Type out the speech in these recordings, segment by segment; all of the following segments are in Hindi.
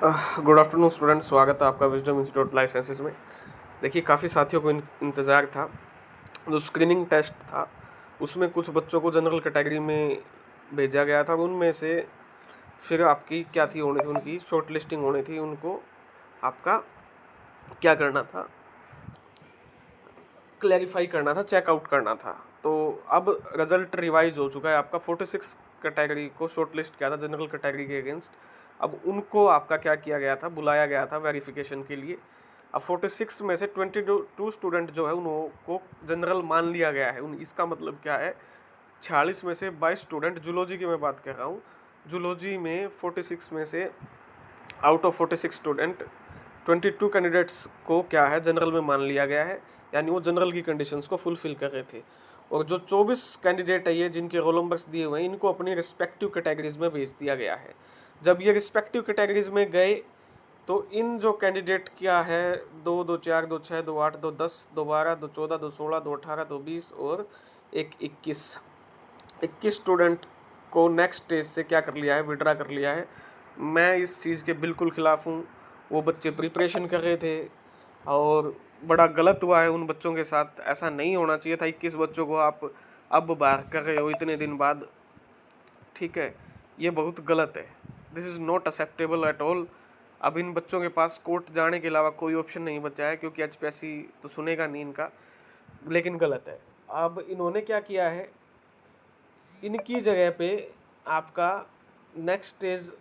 गुड आफ्टरनून स्टूडेंट, स्वागत है आपका विजडम इंस्टीट्यूट लाइफ साइंसेज में। देखिए, काफ़ी साथियों को इंतज़ार था। जो स्क्रीनिंग टेस्ट था उसमें कुछ बच्चों को जनरल कैटेगरी में भेजा गया था। उनमें से फिर आपकी क्या थी होनी थी, उनकी शॉर्ट लिस्टिंग होनी थी। उनको आपका क्या करना था, क्लैरिफाई करना था, चेकआउट करना था। तो अब रिजल्ट रिवाइज हो चुका है। आपका 46 कैटेगरी को शॉर्ट लिस्ट किया था जनरल कैटेगरी के अगेंस्ट। अब उनको आपका क्या किया गया था, बुलाया गया था वेरिफिकेशन के लिए। अब 46 में से 22 स्टूडेंट जो है उनको जनरल मान लिया गया है। इसका मतलब क्या है, 46 में से 22 स्टूडेंट, जूलॉजी की मैं बात कर रहा हूँ, जूलॉजी में 46 में से आउट ऑफ 46 स्टूडेंट 22 कैंडिडेट्स को क्या है जनरल में मान लिया गया है, यानी वो जनरल की कंडीशंस को फुलफिल कर रहे थे। और जो 24 कैंडिडेट है ये, जिनके रोल नंबर्स दिए हुए हैं, इनको अपनी रिस्पेक्टिव कैटेगरीज में भेज दिया गया है। जब ये रिस्पेक्टिव कैटेगरीज में गए तो इन जो कैंडिडेट क्या है, 2, 2, 4, 2, 6, 2, 8, 2, 10, 2, 12, 2, 14, 2, 16, 2, 18, 2, 20 और एक 21 स्टूडेंट को नेक्स्ट स्टेज से क्या कर लिया है, विड्रा कर लिया है। मैं इस चीज़ के बिल्कुल ख़िलाफ़ हूँ। वो बच्चे प्रिपरेशन कर रहे थे और बड़ा गलत हुआ है उन बच्चों के साथ। ऐसा नहीं होना चाहिए था। 21 बच्चों को आप अब बाहर कर रहे हो इतने दिन बाद, ठीक है, ये बहुत गलत है। This is not acceptable at all. अब इन बच्चों के पास कोर्ट जाने के अलावा कोई ऑप्शन नहीं बचा है, क्योंकि HPSC तो सुनेगा नहीं इनका, लेकिन गलत है। अब इन्होंने क्या किया है, इनकी जगह पे आपका नेक्स्ट स्टेज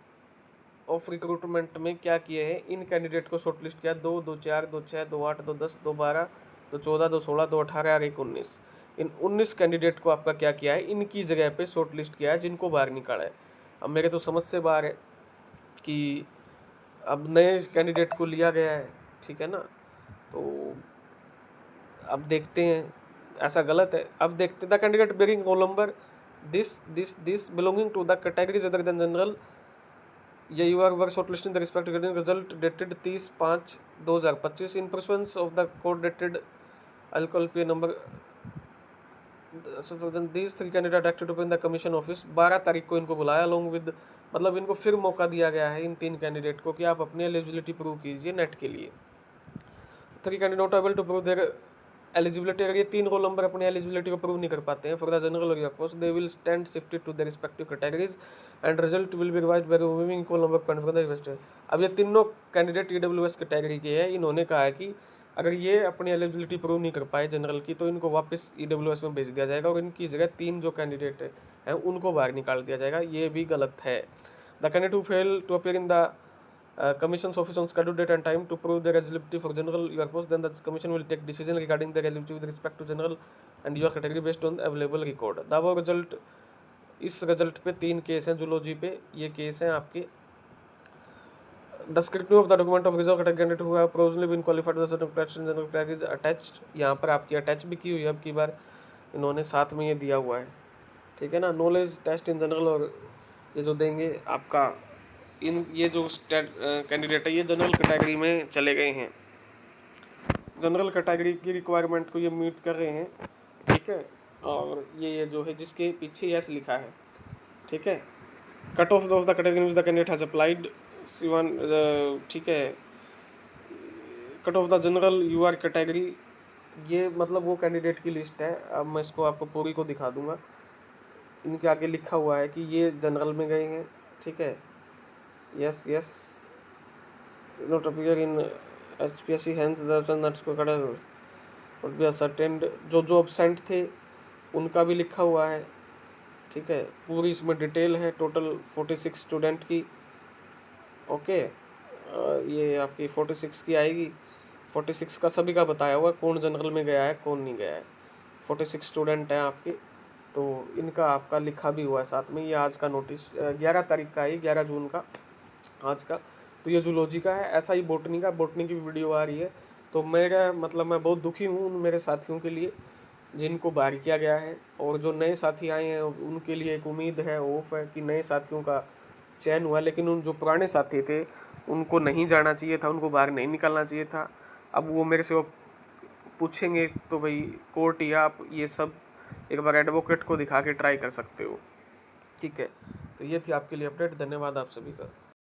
ऑफ रिक्रूटमेंट में क्या किए हैं, इन कैंडिडेट को शॉर्टलिस्ट किया। 2, 2, 4, 2, 6, 2, 8, 2, 10, 2, 12, 2, 14, 2, 16, 2, 18 और 1, 19। इन 19 कैंडिडेट को आपका क्या किया है, इनकी जगह पे शॉर्टलिस्ट किया है, जिनको बाहर निकाला है। अब मेरे तो समझ से बाहर है कि अब नए कैंडिडेट को लिया गया है, ठीक है ना। तो अब देखते हैं, ऐसा गलत है। अब देखते, the candidate bearing roll number this belonging to the categories other than general, ये you are were shortlisted in the respect result dated 30/5/2025 in pursuance of the code dated alcohol pay number these 3 candidate active to in the commission office. 12 तारीख को इनको बुलाया अलोंग विद, मतलब इनको फिर मौका दिया गया है इन 3 कैंडिडेट को कि आप अपनी एलिजिबिलिटी प्रूव कीजिए नेट के लिए। 3 candidate not able to prove their eligibility. अगर ये 3 रोल नंबर अपनी एलिजिबिलिटी को प्रूव नहीं कर पाते हैं for the general post, they will stand shifted to their respective categories and result will be revised by removing equal number point from the investor. अब ये तीनों कैंडिडेट EWS कैटेगरी के हैं। इन्होंने कहा है कि अगर ये अपनी एलिजिबिलिटी प्रूव नहीं कर पाए जनरल की, तो इनको वापस EWS में भेज दिया जाएगा और इनकी जगह 3 जो कैंडिडेट हैं उनको बाहर निकाल दिया जाएगा। ये भी गलत है। The candidate who fail to appear in the commission's office on scheduled date and time to prove their eligibility for general your post, then the commission will take decision regarding their eligibility with respect to general and your category based on available record. The above result, इस रिजल्ट पे 3 केस हैं जूलॉजी पे। ये केस हैं आपके descriptive of the document of reserve category who have provisionally been qualified with certain criteria general categories attached. यहाँ पर आपकी अटैच भी की हुई है, अब की बार इन्होंने साथ में ये दिया हुआ है, ठीक है ना। नॉलेज टेस्ट इन जनरल, और ये जो देंगे आपका, इन ये जो कैंडिडेट है ये जनरल कैटेगरी में चले गए हैं, जनरल कैटेगरी की रिक्वायरमेंट को ये मीट कर रहे हैं, ठीक है। और ये जो है जिसके पीछे यस लिखा है, ठीक है। Cut off the category which the candidate has applied Sivan, ठीक है। Cut off the general UR category, ये मतलब वो कैंडिडेट की लिस्ट है। अब मैं इसको आपको पूरी को दिखा दूंगा। इनके आगे लिखा हुआ है कि ये जनरल में गए हैं, ठीक है। Yes not appear in HPSC हैंस नट्स को कड़ा और भी असर्टेंड। जो एब्सेंट थे उनका भी लिखा हुआ है, ठीक है। पूरी इसमें डिटेल है टोटल 46 स्टूडेंट की, ओके। ये आपकी 46 की आएगी। 46 का सभी का बताया हुआ है, कौन जनरल में गया है कौन नहीं गया है। 46 स्टूडेंट हैं आपके, तो इनका आपका लिखा भी हुआ है साथ में। ये आज का नोटिस 11 तारीख का है, 11 जून का आज का। तो ये जूलॉजी का है। ऐसा ही बोटनी का, बोटनी की वीडियो आ रही है। तो मेरा मतलब मैं बहुत दुखी हूँ उन मेरे साथियों के लिए जिनको बाहर किया गया है, और जो नए साथी आए हैं उनके लिए एक उम्मीद है, होप है कि नए साथियों का चयन हुआ। लेकिन उन जो पुराने साथी थे उनको नहीं जाना चाहिए था, उनको बाहर नहीं निकलना चाहिए था। अब वो मेरे से वो पूछेंगे तो भाई कोर्ट या आप ये सब एक बार एडवोकेट को दिखा के ट्राई कर सकते हो, ठीक है। तो ये थी आपके लिए अपडेट। धन्यवाद आप सभी का।